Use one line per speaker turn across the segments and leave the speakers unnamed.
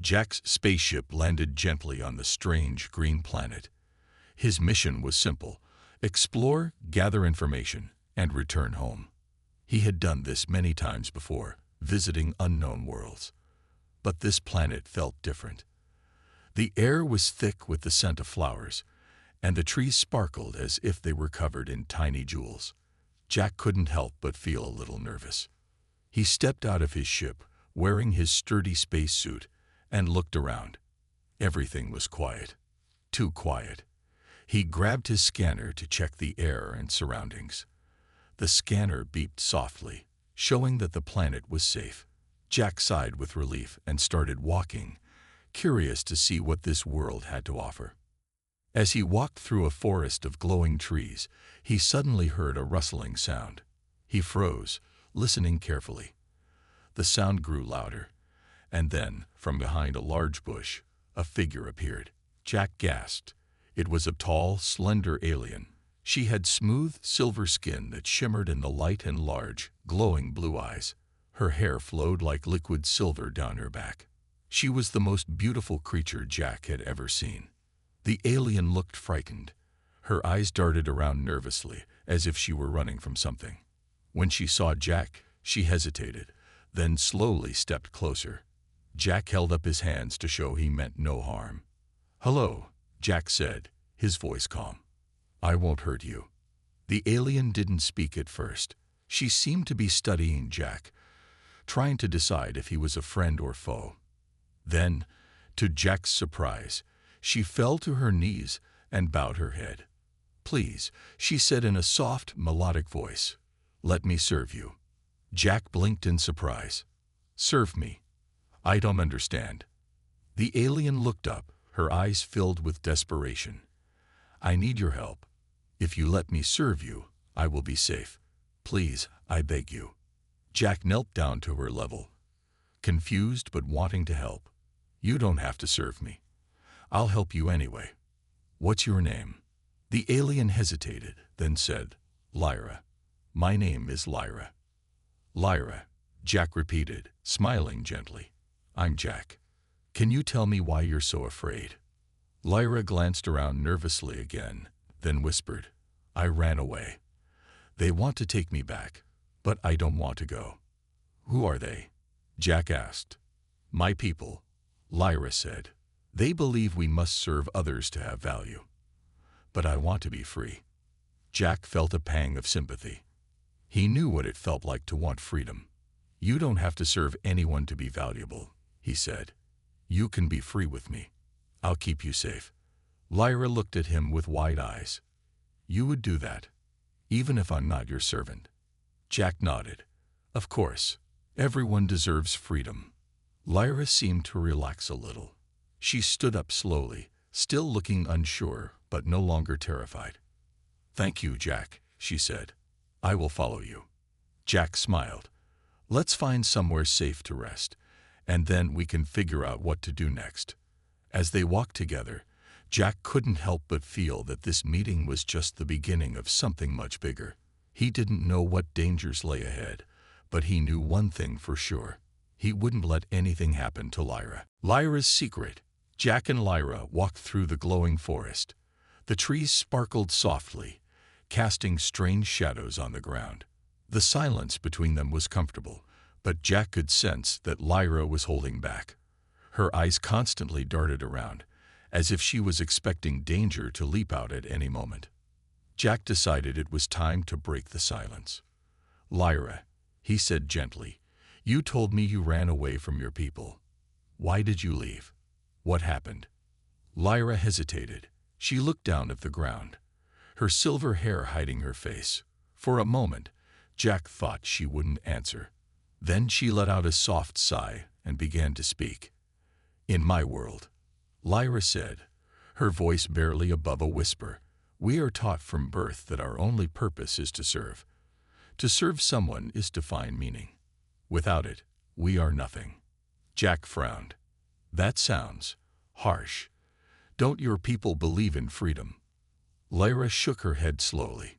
Jack's spaceship landed gently on the strange green planet. His mission was simple: explore, gather information, and return home. He had done this many times before, visiting unknown worlds. But this planet felt different. The air was thick with the scent of flowers, and the trees sparkled as if they were covered in tiny jewels. Jack couldn't help but feel a little nervous. He stepped out of his ship, wearing his sturdy spacesuit, and looked around. Everything was quiet. Too quiet. He grabbed his scanner to check the air and surroundings. The scanner beeped softly, showing that the planet was safe. Jack sighed with relief and started walking, curious to see what this world had to offer. As he walked through a forest of glowing trees, he suddenly heard a rustling sound. He froze, listening carefully. The sound grew louder, and then, from behind a large bush, a figure appeared. Jack gasped. It was a tall, slender alien. She had smooth, silver skin that shimmered in the light and large, glowing blue eyes. Her hair flowed like liquid silver down her back. She was the most beautiful creature Jack had ever seen. The alien looked frightened. Her eyes darted around nervously, as if she were running from something. When she saw Jack, she hesitated, then slowly stepped closer. Jack held up his hands to show he meant no harm. "Hello," Jack said, his voice calm. "I won't hurt you." The alien didn't speak at first. She seemed to be studying Jack, trying to decide if he was a friend or foe. Then, to Jack's surprise, she fell to her knees and bowed her head. "Please," she said in a soft, melodic voice, "let me serve you." Jack blinked in surprise. "Serve me? I don't understand." The alien looked up, her eyes filled with desperation. "I need your help. If you let me serve you, I will be safe. Please, I beg you." Jack knelt down to her level, confused but wanting to help. "You don't have to serve me. I'll help you anyway. What's your name?" The alien hesitated, then said, "Lyra. My name is Lyra." "Lyra," Jack repeated, smiling gently. "I'm Jack. Can you tell me why you're so afraid?" Lyra glanced around nervously again, then whispered, "I ran away. They want to take me back, but I don't want to go." "Who are they?" Jack asked. "My people," Lyra said. "They believe we must serve others to have value. But I want to be free." Jack felt a pang of sympathy. He knew what it felt like to want freedom. "You don't have to serve anyone to be valuable," he said. "You can be free with me. I'll keep you safe." Lyra looked at him with wide eyes. "You would do that, even if I'm not your servant?" Jack nodded. "Of course. Everyone deserves freedom." Lyra seemed to relax a little. She stood up slowly, still looking unsure, but no longer terrified. "Thank you, Jack," she said. "I will follow you." Jack smiled. "Let's find somewhere safe to rest, and then we can figure out what to do next." As they walked together, Jack couldn't help but feel that this meeting was just the beginning of something much bigger. He didn't know what dangers lay ahead, but he knew one thing for sure: he wouldn't let anything happen to Lyra. Lyra's secret. Jack and Lyra walked through the glowing forest. The trees sparkled softly, casting strange shadows on the ground. The silence between them was comfortable, but Jack could sense that Lyra was holding back. Her eyes constantly darted around, as if she was expecting danger to leap out at any moment. Jack decided it was time to break the silence. "Lyra," he said gently, "you told me you ran away from your people. Why did you leave? What happened?" Lyra hesitated. She looked down at the ground, her silver hair hiding her face. For a moment, Jack thought she wouldn't answer. Then she let out a soft sigh and began to speak. "In my world," Lyra said, her voice barely above a whisper, "we are taught from birth that our only purpose is to serve. To serve someone is to find meaning. Without it, we are nothing." Jack frowned. "That sounds harsh. Don't your people believe in freedom?" Lyra shook her head slowly.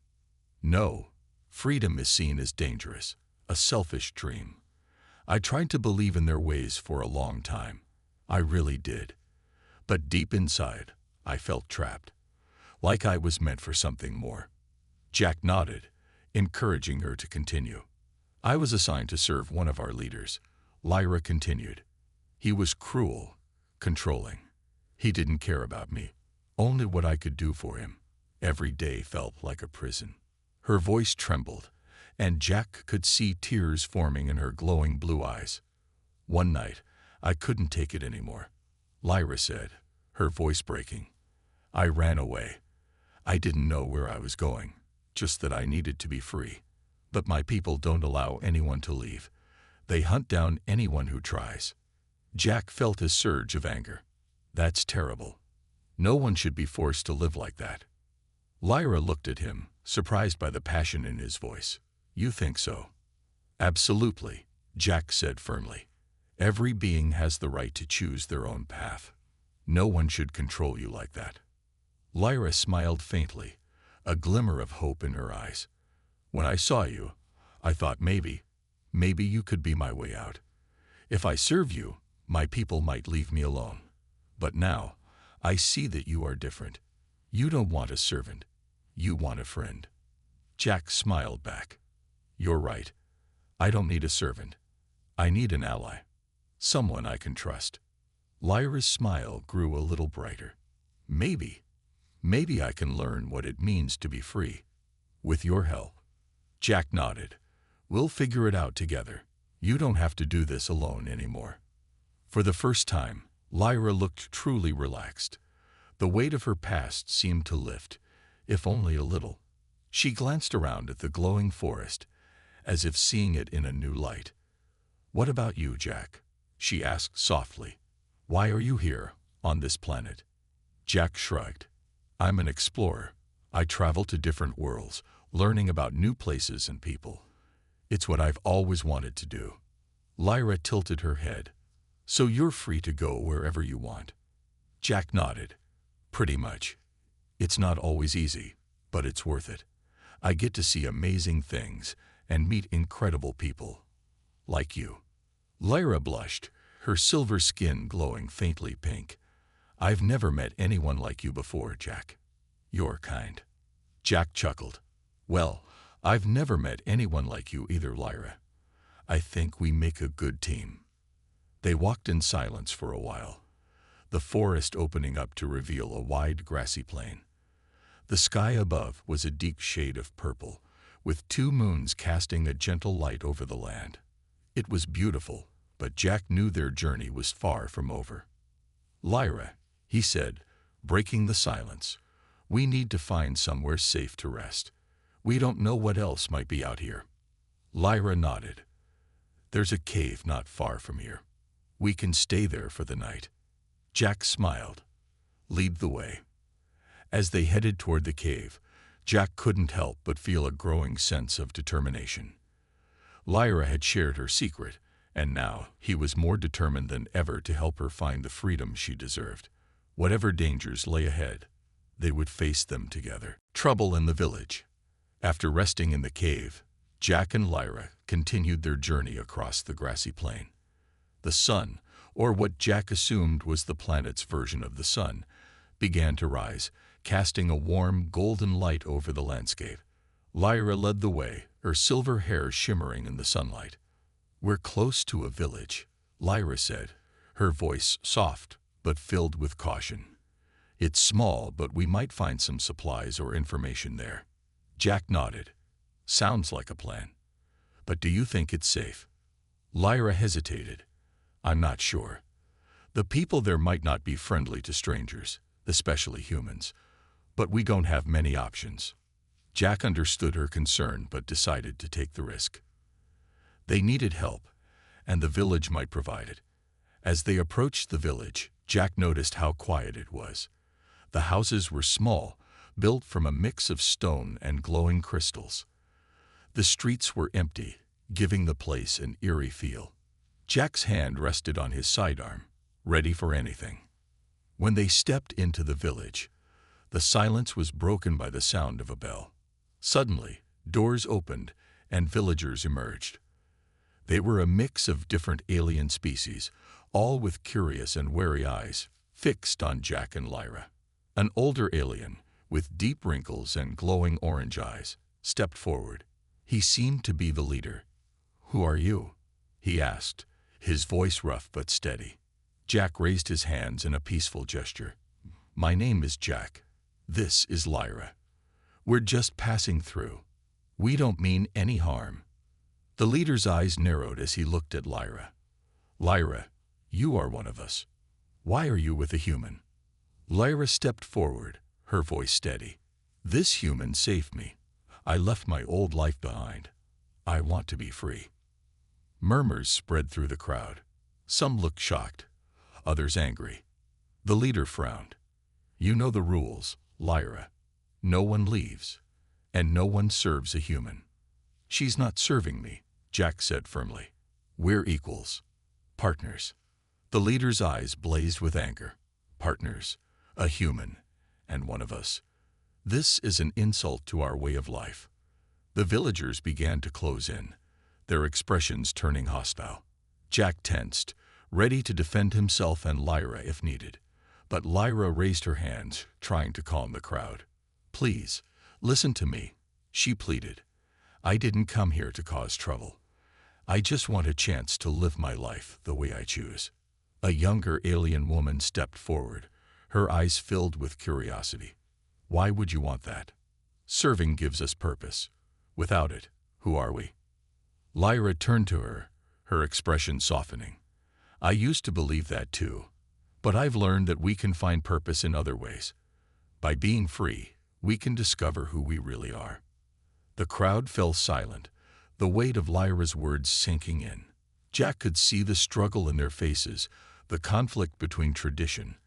"No, freedom is seen as dangerous, a selfish dream. I tried to believe in their ways for a long time. I really did. But deep inside, I felt trapped, like I was meant for something more. Jack nodded, encouraging her to continue. I was assigned to serve one of our leaders. Lyra continued. He was cruel, controlling. He didn't care about me, only what I could do for him. Every day felt like a prison. Her voice trembled, and Jack could see tears forming in her glowing blue eyes. One night, I couldn't take it anymore. Lyra said, her voice breaking. I ran away. I didn't know where I was going, just that I needed to be free. But my people don't allow anyone to leave. They hunt down anyone who tries. Jack felt a surge of anger. That's terrible. No one should be forced to live like that. Lyra looked at him, surprised by the passion in his voice. You think so? Absolutely, Jack said firmly. Every being has the right to choose their own path. No one should control you like that. Lyra smiled faintly, a glimmer of hope in her eyes. When I saw you, I thought maybe you could be my way out. If I serve you, my people might leave me alone. But now, I see that you are different. You don't want a servant. You want a friend. Jack smiled back. You're right. I don't need a servant. I need an ally. Someone I can trust. Lyra's smile grew a little brighter. Maybe I can learn what it means to be free. With your help. Jack nodded. We'll figure it out together. You don't have to do this alone anymore. For the first time, Lyra looked truly relaxed. The weight of her past seemed to lift, if only a little. She glanced around at the glowing forest, as if seeing it in a new light. What about you, Jack? She asked softly. Why are you here, on this planet? Jack shrugged. I'm an explorer. I travel to different worlds, learning about new places and people. It's what I've always wanted to do. Lyra tilted her head. So you're free to go wherever you want. Jack nodded. Pretty much. It's not always easy, but it's worth it. I get to see amazing things and meet incredible people. Like you. Lyra blushed, her silver skin glowing faintly pink. I've never met anyone like you before, Jack. You're kind. Jack chuckled. Well, I've never met anyone like you either, Lyra. I think we make a good team. They walked in silence for a while, the forest opening up to reveal a wide grassy plain. The sky above was a deep shade of purple, with two moons casting a gentle light over the land. It was beautiful, but Jack knew their journey was far from over. Lyra, he said, breaking the silence, we need to find somewhere safe to rest. We don't know what else might be out here. Lyra nodded. There's a cave not far from here. We can stay there for the night. Jack smiled. Lead the way. As they headed toward the cave, Jack couldn't help but feel a growing sense of determination. Lyra had shared her secret, and now he was more determined than ever to help her find the freedom she deserved. Whatever dangers lay ahead, they would face them together. Trouble in the village. After resting in the cave, Jack and Lyra continued their journey across the grassy plain. The sun, or what Jack assumed was the planet's version of the sun, began to rise, casting a warm, golden light over the landscape. Lyra led the way, her silver hair shimmering in the sunlight. We're close to a village, Lyra said, her voice soft but filled with caution. It's small, but we might find some supplies or information there. Jack nodded. Sounds like a plan. But do you think it's safe? Lyra hesitated. I'm not sure. The people there might not be friendly to strangers, especially humans, but we don't have many options. Jack understood her concern but decided to take the risk. They needed help, and the village might provide it. As they approached the village, Jack noticed how quiet it was. The houses were small, built from a mix of stone and glowing crystals. The streets were empty, giving the place an eerie feel. Jack's hand rested on his sidearm, ready for anything. When they stepped into the village, the silence was broken by the sound of a bell. Suddenly, doors opened and villagers emerged. They were a mix of different alien species, all with curious and wary eyes fixed on Jack and Lyra. An older alien, with deep wrinkles and glowing orange eyes, stepped forward. He seemed to be the leader. "Who are you?" he asked, his voice rough but steady. Jack raised his hands in a peaceful gesture. "My name is Jack. This is Lyra. We're just passing through. We don't mean any harm." The leader's eyes narrowed as he looked at Lyra. "Lyra, you are one of us. Why are you with a human?" Lyra stepped forward, her voice steady. "This human saved me. I left my old life behind. I want to be free." Murmurs spread through the crowd. Some looked shocked, others angry. The leader frowned. "You know the rules, Lyra. No one leaves, and no one serves a human." "She's not serving me," Jack said firmly. "We're equals. Partners." The leader's eyes blazed with anger. "Partners, a human, and one of us. This is an insult to our way of life." The villagers began to close in, their expressions turning hostile. Jack tensed, ready to defend himself and Lyra if needed. But Lyra raised her hands, trying to calm the crowd. "Please, listen to me," she pleaded. "I didn't come here to cause trouble. I just want a chance to live my life the way I choose." A younger alien woman stepped forward, her eyes filled with curiosity. "Why would you want that?" "Serving gives us purpose. Without it, who are we?" Lyra turned to her, her expression softening. "I used to believe that too, but I've learned that we can find purpose in other ways. By being free, we can discover who we really are." The crowd fell silent, the weight of Lyra's words sinking in. Jack could see the struggle in their faces, the conflict between tradition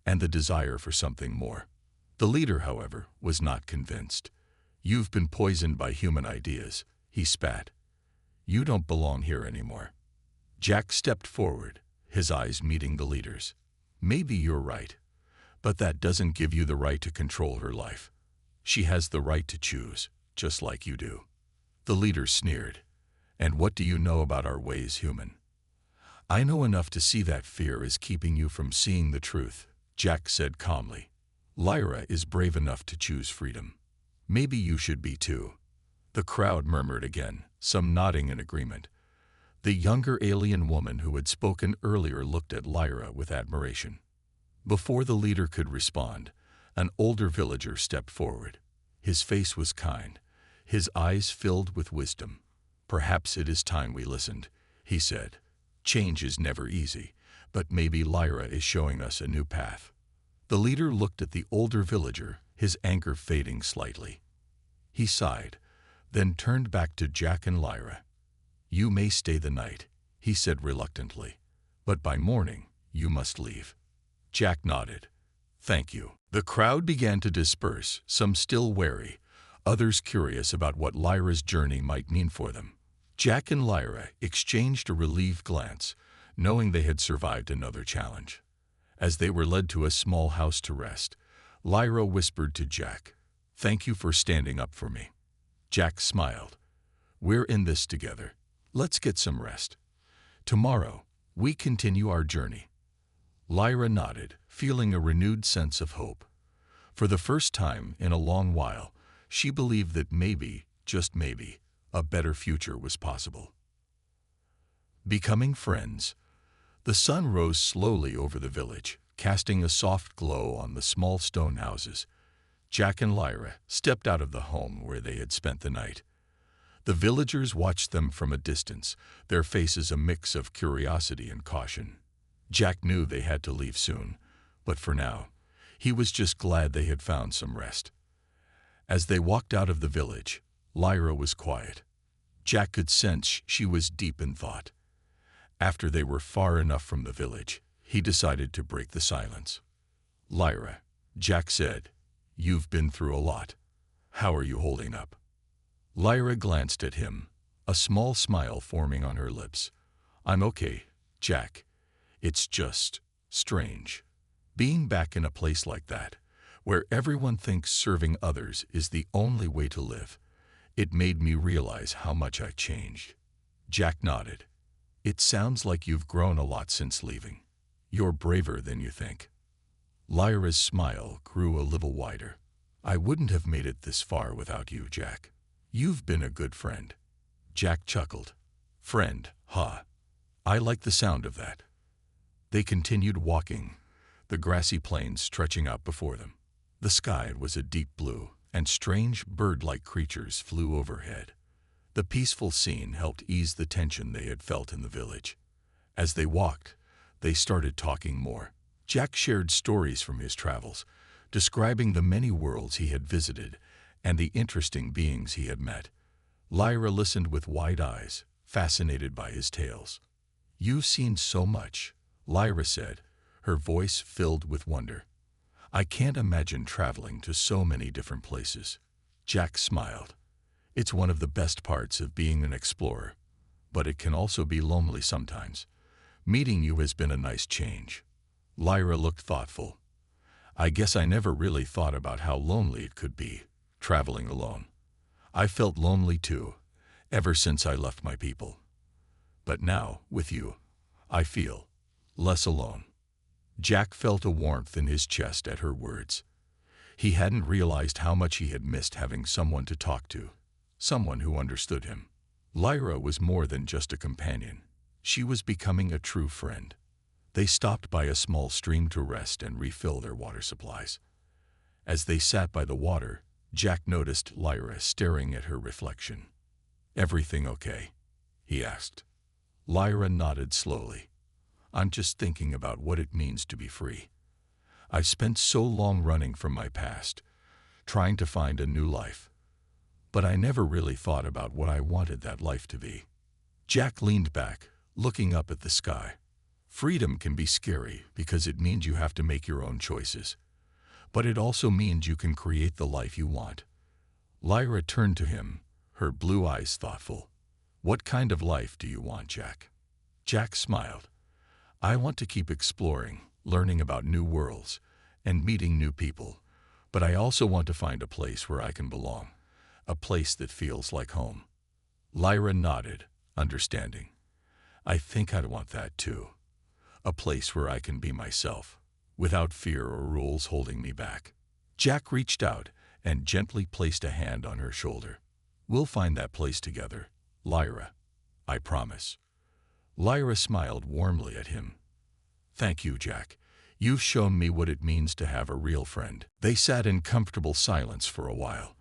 and the desire for something more. The leader, however, was not convinced. "You've been poisoned by human ideas," he spat. "You don't belong here anymore." Jack stepped forward, his eyes meeting the leader's. "Maybe you're right, but that doesn't give you the right to control her life. She has the right to choose, just like you do." The leader sneered. "And what do you know about our ways, human?" "I know enough to see that fear is keeping you from seeing the truth," Jack said calmly. "Lyra is brave enough to choose freedom. Maybe you should be too." The crowd murmured again, some nodding in agreement. The younger alien woman who had spoken earlier looked at Lyra with admiration. Before the leader could respond, an older villager stepped forward. His face was kind, his eyes filled with wisdom. "Perhaps it is time we listened," he said. "Change is never easy, but maybe Lyra is showing us a new path." The leader looked at the older villager, his anger fading slightly. He sighed, then turned back to Jack and Lyra. "You may stay the night," he said reluctantly, "but by morning you must leave." Jack nodded. "Thank you." The crowd began to disperse, some still wary, others curious about what Lyra's journey might mean for them. Jack and Lyra exchanged a relieved glance, knowing they had survived another challenge. As they were led to a small house to rest, Lyra whispered to Jack, "Thank you for standing up for me." Jack smiled. "We're in this together. Let's get some rest. Tomorrow, we continue our journey." Lyra nodded, feeling a renewed sense of hope. For the first time in a long while, she believed that maybe, just maybe, a better future was possible. Becoming friends. The sun rose slowly over the village, casting a soft glow on the small stone houses. Jack and Lyra stepped out of the home where they had spent the night. The villagers watched them from a distance, their faces a mix of curiosity and caution. Jack knew they had to leave soon, but for now, he was just glad they had found some rest. As they walked out of the village, Lyra was quiet. Jack could sense she was deep in thought. After they were far enough from the village, he decided to break the silence. "Lyra," Jack said, "you've been through a lot. How are you holding up?" Lyra glanced at him, a small smile forming on her lips. "I'm okay, Jack. It's just strange. Being back in a place like that, where everyone thinks serving others is the only way to live, it made me realize how much I changed." Jack nodded. It sounds like you've grown a lot since leaving. You're braver than you think. Lyra's smile grew a little wider. I wouldn't have made it this far without you, Jack. You've been a good friend. Jack chuckled. Friend, huh? I like the sound of that. They continued walking, the grassy plains stretching out before them. The sky was a deep blue, and strange bird-like creatures flew overhead. The peaceful scene helped ease the tension they had felt in the village. As they walked, they started talking more. Jack shared stories from his travels, describing the many worlds he had visited and the interesting beings he had met. Lyra listened with wide eyes, fascinated by his tales. You've seen so much, Lyra said, her voice filled with wonder. I can't imagine traveling to so many different places. Jack smiled. It's one of the best parts of being an explorer, but it can also be lonely sometimes. Meeting you has been a nice change. Lyra looked thoughtful. I guess I never really thought about how lonely it could be, traveling alone. I felt lonely too, ever since I left my people. But now, with you, I feel less alone. Jack felt a warmth in his chest at her words. He hadn't realized how much he had missed having someone to talk to, someone who understood him. Lyra was more than just a companion. She was becoming a true friend. They stopped by a small stream to rest and refill their water supplies. As they sat by the water, Jack noticed Lyra staring at her reflection. Everything okay? He asked. Lyra nodded slowly. I'm just thinking about what it means to be free. I've spent so long running from my past, trying to find a new life. But I never really thought about what I wanted that life to be. Jack leaned back, looking up at the sky. Freedom can be scary because it means you have to make your own choices. But it also means you can create the life you want. Lyra turned to him, her blue eyes thoughtful. What kind of life do you want, Jack? Jack smiled. I want to keep exploring, learning about new worlds, and meeting new people. But I also want to find a place where I can belong, a place that feels like home. Lyra nodded, understanding. I think I'd want that too. A place where I can be myself, without fear or rules holding me back. Jack reached out and gently placed a hand on her shoulder. We'll find that place together, Lyra. I promise. Lyra smiled warmly at him. Thank you, Jack. You've shown me what it means to have a real friend. They sat in comfortable silence for a while,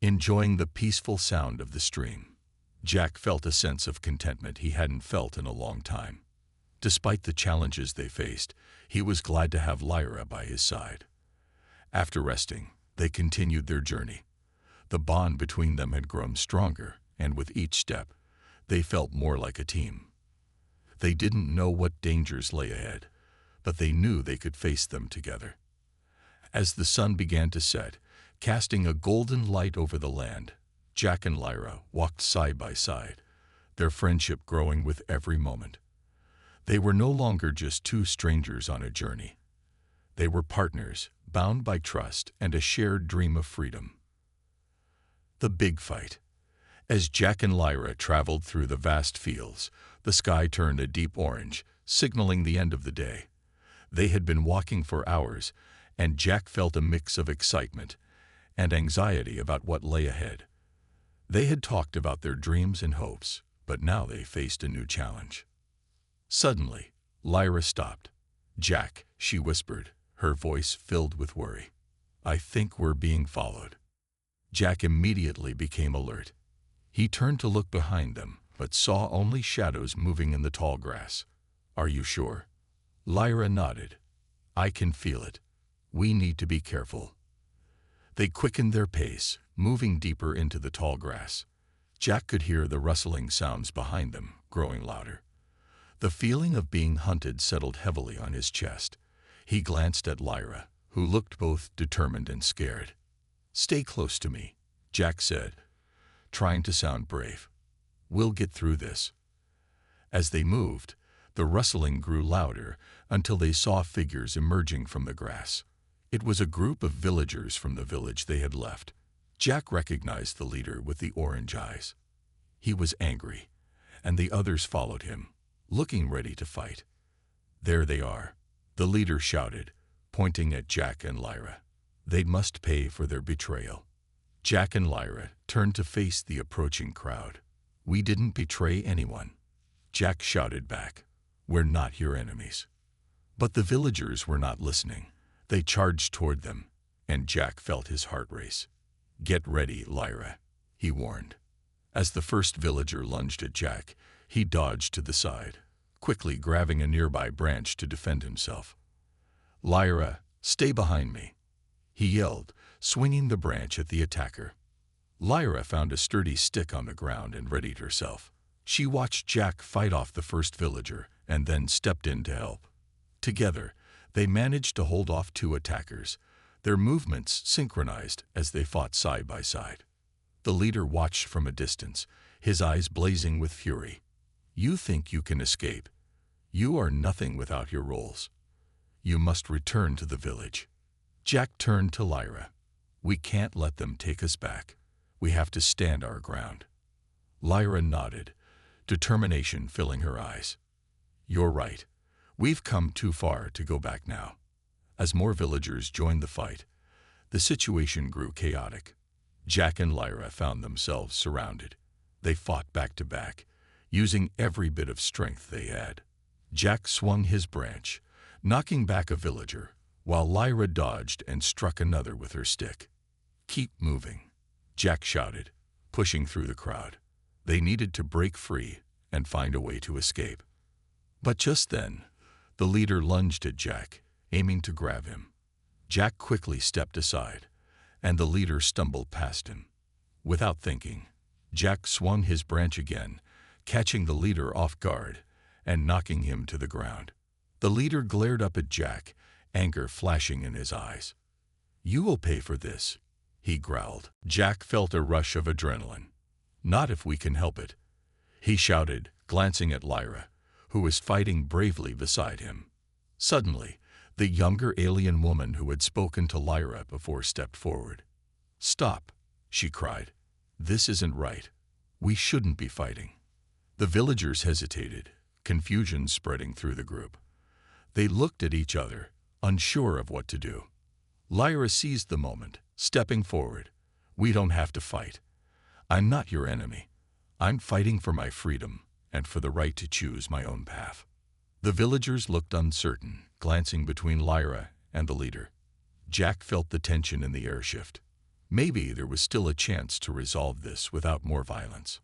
enjoying the peaceful sound of the stream. Jack felt a sense of contentment he hadn't felt in a long time. Despite the challenges they faced, he was glad to have Lyra by his side. After resting, they continued their journey. The bond between them had grown stronger, and with each step, they felt more like a team. They didn't know what dangers lay ahead, but they knew they could face them together. As the sun began to set, casting a golden light over the land, Jack and Lyra walked side by side, their friendship growing with every moment. They were no longer just two strangers on a journey. They were partners, bound by trust and a shared dream of freedom. The big fight. As Jack and Lyra traveled through the vast fields, the sky turned a deep orange, signaling the end of the day. They had been walking for hours, and Jack felt a mix of excitement and anxiety about what lay ahead. They had talked about their dreams and hopes, but now they faced a new challenge. Suddenly, Lyra stopped. Jack, she whispered, her voice filled with worry. I think we're being followed. Jack immediately became alert. He turned to look behind them, but saw only shadows moving in the tall grass. Are you sure? Lyra nodded. I can feel it. We need to be careful. They quickened their pace, moving deeper into the tall grass. Jack could hear the rustling sounds behind them, growing louder. The feeling of being hunted settled heavily on his chest. He glanced at Lyra, who looked both determined and scared. Stay close to me, Jack said, trying to sound brave. We'll get through this. As they moved, the rustling grew louder until they saw figures emerging from the grass. It was a group of villagers from the village they had left. Jack recognized the leader with the orange eyes. He was angry, and the others followed him. looking ready to fight. "There they are," the leader shouted, pointing at Jack and Lyra. They must pay for their betrayal. Jack and Lyra turned to face the approaching crowd. "We didn't betray anyone," Jack shouted back. "We're not your enemies." But the villagers were not listening. They charged toward them, and Jack felt his heart race. "Get ready, Lyra," he warned. As the first villager lunged at Jack, he dodged to the side, quickly grabbing a nearby branch to defend himself. "Lyra, stay behind me," he yelled, swinging the branch at the attacker. Lyra found a sturdy stick on the ground and readied herself. She watched Jack fight off the first villager and then stepped in to help. Together, they managed to hold off 2 attackers, their movements synchronized as they fought side by side. The leader watched from a distance, his eyes blazing with fury. "You think you can escape? You are nothing without your roles. You must return to the village." Jack turned to Lyra. "We can't let them take us back. We have to stand our ground." Lyra nodded, determination filling her eyes. "You're right. We've come too far to go back now." As more villagers joined the fight, the situation grew chaotic. Jack and Lyra found themselves surrounded. They fought back to back, using every bit of strength they had. Jack swung his branch, knocking back a villager, while Lyra dodged and struck another with her stick. "Keep moving," Jack shouted, pushing through the crowd. They needed to break free and find a way to escape. But just then, the leader lunged at Jack, aiming to grab him. Jack quickly stepped aside, and the leader stumbled past him. Without thinking, Jack swung his branch again, catching the leader off guard and knocking him to the ground. The leader glared up at Jack, anger flashing in his eyes. "You will pay for this," he growled. Jack felt a rush of adrenaline. "Not if we can help it," he shouted, glancing at Lyra, who was fighting bravely beside him. Suddenly, the younger alien woman who had spoken to Lyra before stepped forward. "Stop," she cried. "This isn't right. We shouldn't be fighting." The villagers hesitated, confusion spreading through the group. They looked at each other, unsure of what to do. Lyra seized the moment, stepping forward. "We don't have to fight. I'm not your enemy. I'm fighting for my freedom and for the right to choose my own path." The villagers looked uncertain, glancing between Lyra and the leader. Jack felt the tension in the air shift. Maybe there was still a chance to resolve this without more violence.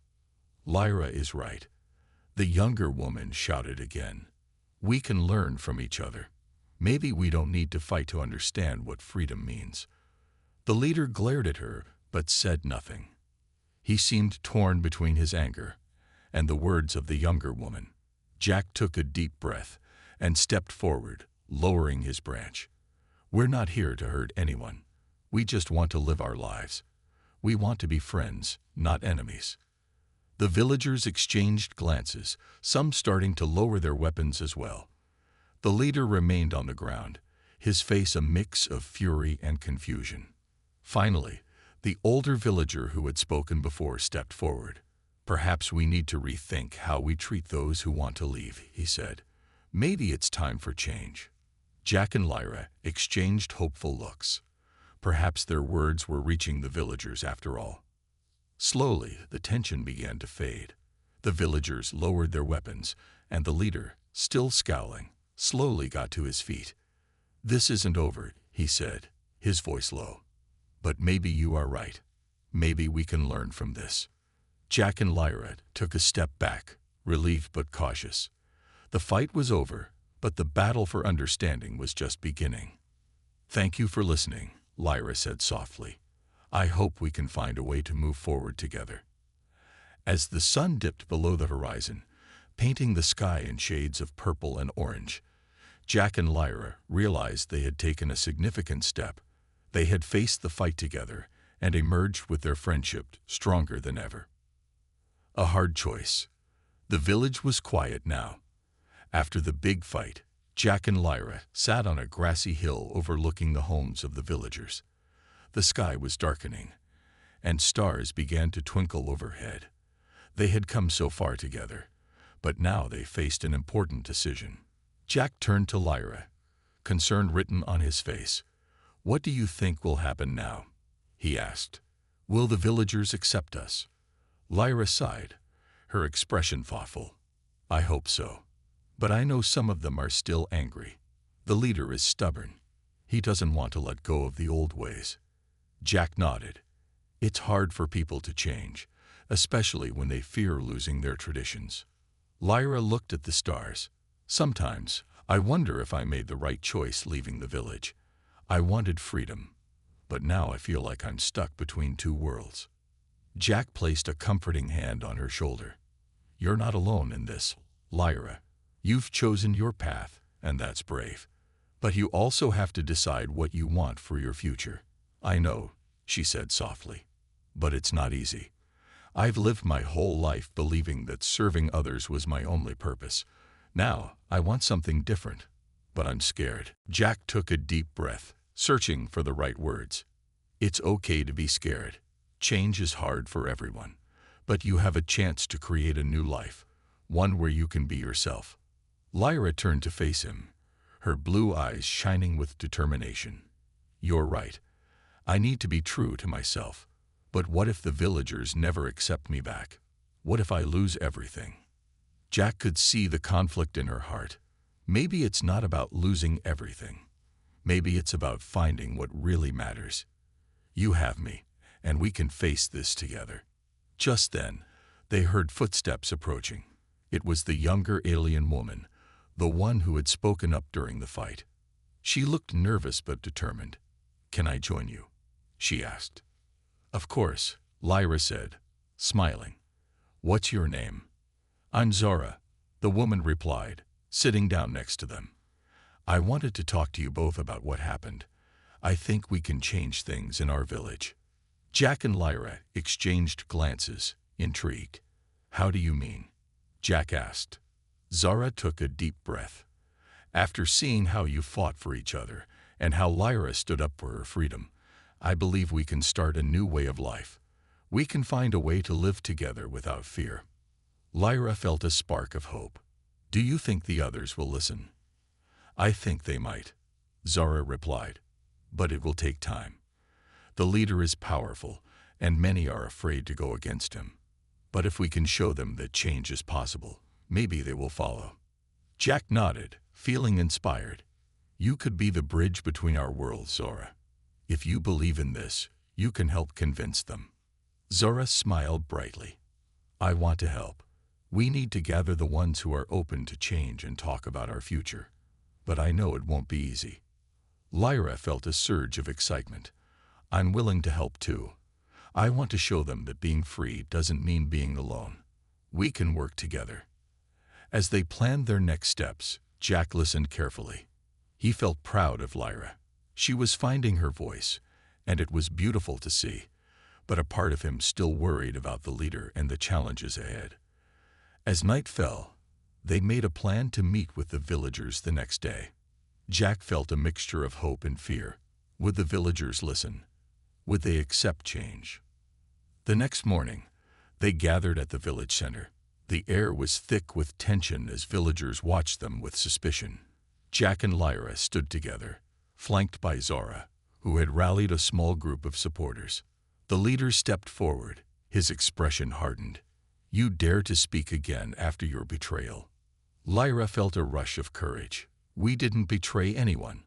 "Lyra is right," the younger woman shouted again. "We can learn from each other. Maybe we don't need to fight to understand what freedom means." The leader glared at her, but said nothing. He seemed torn between his anger and the words of the younger woman. Jack took a deep breath and stepped forward, lowering his branch. "We're not here to hurt anyone. We just want to live our lives. We want to be friends, not enemies." The villagers exchanged glances, some starting to lower their weapons as well. The leader remained on the ground, his face a mix of fury and confusion. Finally, the older villager who had spoken before stepped forward. "Perhaps we need to rethink how we treat those who want to leave," he said. "Maybe it's time for change." Jack and Lyra exchanged hopeful looks. Perhaps their words were reaching the villagers after all. Slowly, the tension began to fade. The villagers lowered their weapons, and the leader, still scowling, slowly got to his feet. "This isn't over," he said, his voice low. "But maybe you are right. Maybe we can learn from this." Jack and Lyra took a step back, relieved but cautious. The fight was over, but the battle for understanding was just beginning. "Thank you for listening," Lyra said softly. "I hope we can find a way to move forward together." As the sun dipped below the horizon, painting the sky in shades of purple and orange, Jack and Lyra realized they had taken a significant step. They had faced the fight together and emerged with their friendship stronger than ever. A hard choice. The village was quiet now. After the big fight, Jack and Lyra sat on a grassy hill overlooking the homes of the villagers. The sky was darkening, and stars began to twinkle overhead. They had come so far together, But now they faced an important decision. Jack turned to Lyra, concern written on his face. "What do you think will happen now?" he asked. "Will the villagers accept us?" Lyra sighed, her expression thoughtful. "I hope so. But I know some of them are still angry. The leader is stubborn. He doesn't want to let go of the old ways." Jack nodded. "It's hard for people to change, especially when they fear losing their traditions." Lyra looked at the stars. "Sometimes I wonder if I made the right choice leaving the village. I wanted freedom, but now I feel like I'm stuck between two worlds." Jack placed a comforting hand on her shoulder. "You're not alone in this, Lyra. You've chosen your path, and that's brave. But you also have to decide what you want for your future." "I know," she said softly, "but it's not easy. I've lived my whole life believing that serving others was my only purpose. Now I want something different, but I'm scared." Jack took a deep breath, searching for the right words. "It's okay to be scared. Change is hard for everyone, but you have a chance to create a new life, one where you can be yourself." Lyra turned to face him, her blue eyes shining with determination. "You're right. I need to be true to myself. But what if the villagers never accept me back? What if I lose everything?" Jack could see the conflict in her heart. Maybe it's not about losing everything. Maybe it's about finding what really matters. "You have me, and we can face this together." Just then, they heard footsteps approaching. It was the younger alien woman, the one who had spoken up during the fight. She looked nervous but determined. "Can I join you?" she asked. "Of course," Lyra said, smiling. "What's your name?" "I'm Zara," the woman replied, sitting down next to them. "I wanted to talk to you both about what happened. I think we can change things in our village." Jack and Lyra exchanged glances, intrigued. "How do you mean?" Jack asked. Zara took a deep breath. "After seeing how you fought for each other and how Lyra stood up for her freedom, I believe we can start a new way of life. We can find a way to live together without fear." Lyra felt a spark of hope. "Do you think the others will listen?" "I think they might," Zara replied. "But it will take time. The leader is powerful, and many are afraid to go against him. But if we can show them that change is possible, maybe they will follow." Jack nodded, feeling inspired. "You could be the bridge between our worlds, Zara. If you believe in this, you can help convince them." Zara smiled brightly. "I want to help. We need to gather the ones who are open to change and talk about our future. But I know it won't be easy." Lyra felt a surge of excitement. "I'm willing to help too. I want to show them that being free doesn't mean being alone. We can work together." As they planned their next steps, Jack listened carefully. He felt proud of Lyra. She was finding her voice, and it was beautiful to see, but a part of him still worried about the leader and the challenges ahead. As night fell, they made a plan to meet with the villagers the next day. Jack felt a mixture of hope and fear. Would the villagers listen? Would they accept change? The next morning, they gathered at the village center. The air was thick with tension as villagers watched them with suspicion. Jack and Lyra stood together, flanked by Zara, who had rallied a small group of supporters. The leader stepped forward, his expression hardened. "You dare to speak again after your betrayal." Lyra felt a rush of courage. "We didn't betray anyone.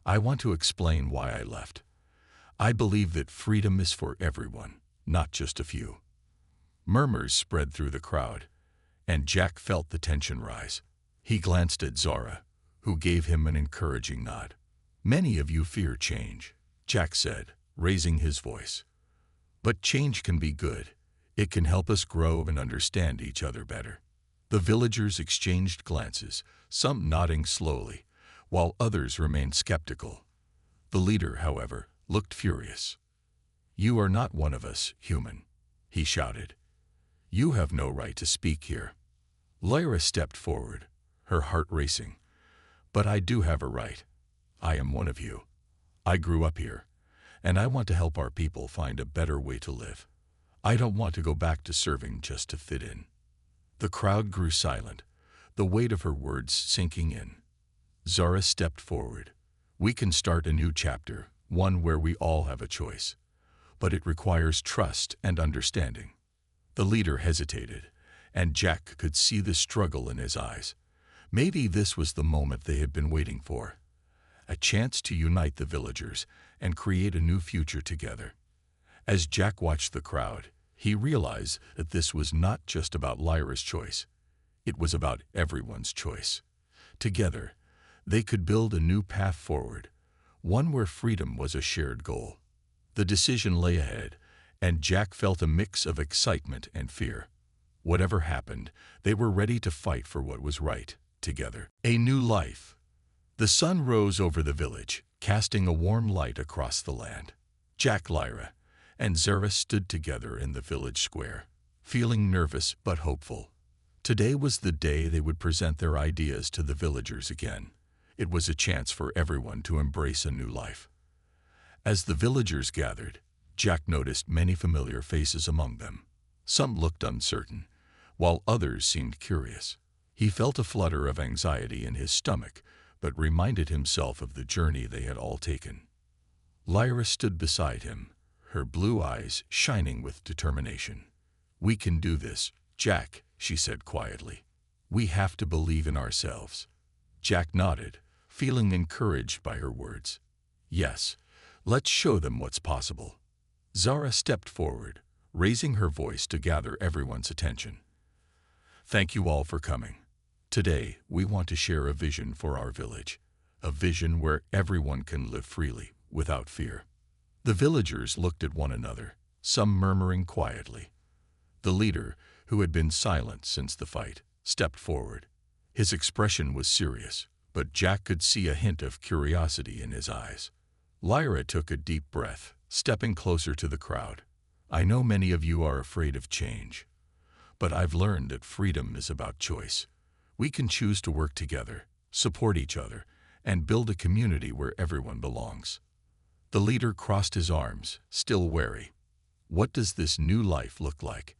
I want to explain why I left. I believe that freedom is for everyone, not just a few." Murmurs spread through the crowd, and Jack felt the tension rise. He glanced at Zara, who gave him an encouraging nod. "Many of you fear change," Jack said, raising his voice. "But change can be good. It can help us grow and understand each other better." The villagers exchanged glances, some nodding slowly, while others remained skeptical. The leader, however, looked furious. "You are not one of us, human," he shouted. "You have no right to speak here." Lyra stepped forward, her heart racing. "But I do have a right. I am one of you. I grew up here, and I want to help our people find a better way to live. I don't want to go back to serving just to fit in." The crowd grew silent, the weight of her words sinking in. Zara stepped forward. We can start a new chapter, one where we all have a choice. But it requires trust and understanding. The leader hesitated, and Jack could see the struggle in his eyes. Maybe this was the moment they had been waiting for. A chance to unite the villagers and create a new future together. As Jack watched the crowd, he realized that this was not just about Lyra's choice. It was about everyone's choice. Together, they could build a new path forward, one where freedom was a shared goal. The decision lay ahead, and Jack felt a mix of excitement and fear. Whatever happened, they were ready to fight for what was right, together. A new life. The sun rose over the village, casting a warm light across the land. Jack, Lyra, and Zara stood together in the village square, feeling nervous but hopeful. Today was the day they would present their ideas to the villagers again. It was a chance for everyone to embrace a new life. As the villagers gathered, Jack noticed many familiar faces among them. Some looked uncertain, while others seemed curious. He felt a flutter of anxiety in his stomach, but reminded himself of the journey they had all taken. Lyra stood beside him, her blue eyes shining with determination. "We can do this, Jack," she said quietly. "We have to believe in ourselves." Jack nodded, feeling encouraged by her words. "Yes, let's show them what's possible." Zara stepped forward, raising her voice to gather everyone's attention. "Thank you all for coming. Today, we want to share a vision for our village, a vision where everyone can live freely, without fear." The villagers looked at one another, some murmuring quietly. The leader, who had been silent since the fight, stepped forward. His expression was serious, but Jack could see a hint of curiosity in his eyes. Lyra took a deep breath, stepping closer to the crowd. "I know many of you are afraid of change, but I've learned that freedom is about choice. We can choose to work together, support each other, and build a community where everyone belongs." The leader crossed his arms, still wary. "What does this new life look like?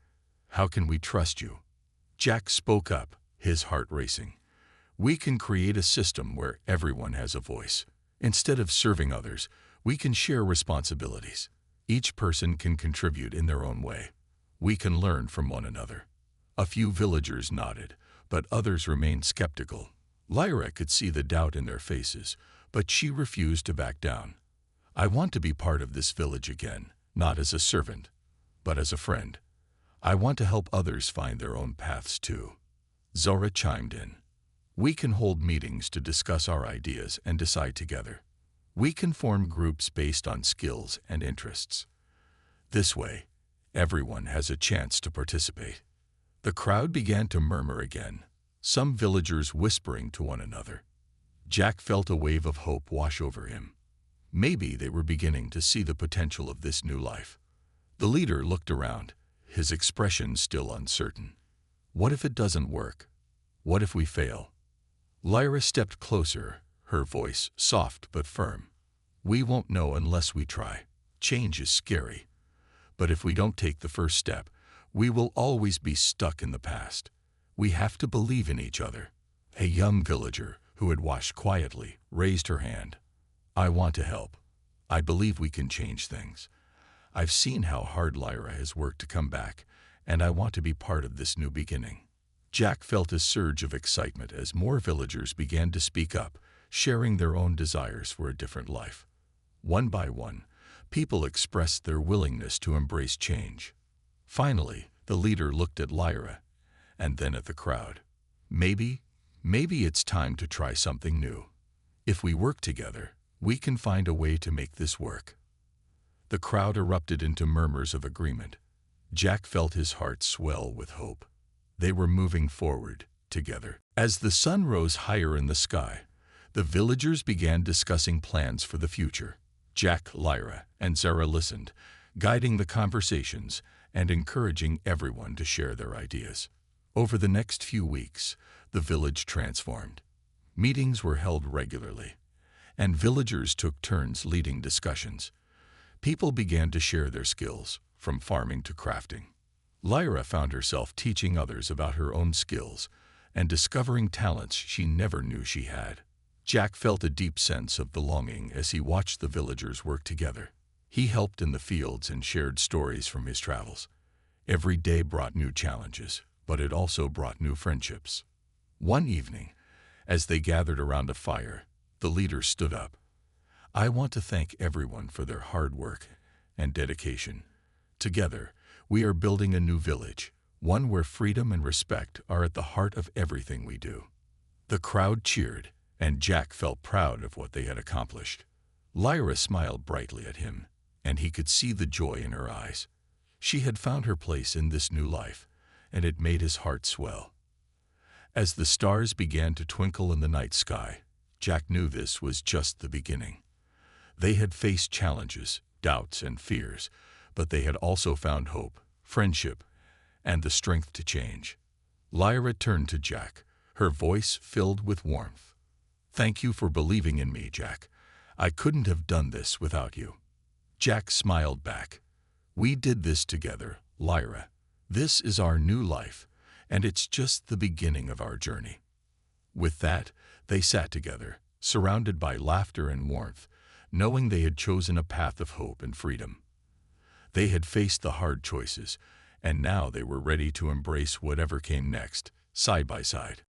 How can we trust you?" Jack spoke up, his heart racing. "We can create a system where everyone has a voice. Instead of serving others, we can share responsibilities. Each person can contribute in their own way. We can learn from one another." A few villagers nodded, but others remained skeptical. Lyra could see the doubt in their faces, but she refused to back down. "I want to be part of this village again, not as a servant, but as a friend. I want to help others find their own paths too." Zara chimed in. "We can hold meetings to discuss our ideas and decide together. We can form groups based on skills and interests. This way, everyone has a chance to participate." The crowd began to murmur again, some villagers whispering to one another. Jack felt a wave of hope wash over him. Maybe they were beginning to see the potential of this new life. The leader looked around, his expression still uncertain. "What if it doesn't work? What if we fail?" Lyra stepped closer, her voice soft but firm. "We won't know unless we try. Change is scary. But if we don't take the first step, we will always be stuck in the past. We have to believe in each other." A young villager, who had watched quietly, raised her hand. "I want to help. I believe we can change things. I've seen how hard Lyra has worked to come back, and I want to be part of this new beginning." Jack felt a surge of excitement as more villagers began to speak up, sharing their own desires for a different life. One by one, people expressed their willingness to embrace change. Finally, the leader looked at Lyra, and then at the crowd. Maybe it's time to try something new. If we work together, we can find a way to make this work." The crowd erupted into murmurs of agreement. Jack felt his heart swell with hope. They were moving forward, together. As the sun rose higher in the sky, the villagers began discussing plans for the future. Jack, Lyra, and Zara listened, guiding the conversations and encouraging everyone to share their ideas. Over the next few weeks, the village transformed. Meetings were held regularly, and villagers took turns leading discussions. People began to share their skills, from farming to crafting. Lyra found herself teaching others about her own skills and discovering talents she never knew she had. Jack felt a deep sense of belonging as he watched the villagers work together. He helped in the fields and shared stories from his travels. Every day brought new challenges, but it also brought new friendships. One evening, as they gathered around a fire, the leader stood up. "I want to thank everyone for their hard work and dedication. Together, we are building a new village, one where freedom and respect are at the heart of everything we do." The crowd cheered, and Jack felt proud of what they had accomplished. Lyra smiled brightly at him, and he could see the joy in her eyes. She had found her place in this new life, and it made his heart swell. As the stars began to twinkle in the night sky, Jack knew this was just the beginning. They had faced challenges, doubts, and fears, but they had also found hope, friendship, and the strength to change. Lyra turned to Jack, her voice filled with warmth. "Thank you for believing in me, Jack. I couldn't have done this without you." Jack smiled back. "We did this together, Lyra. This is our new life, and it's just the beginning of our journey." With that, they sat together, surrounded by laughter and warmth, knowing they had chosen a path of hope and freedom. They had faced the hard choices, and now they were ready to embrace whatever came next, side by side.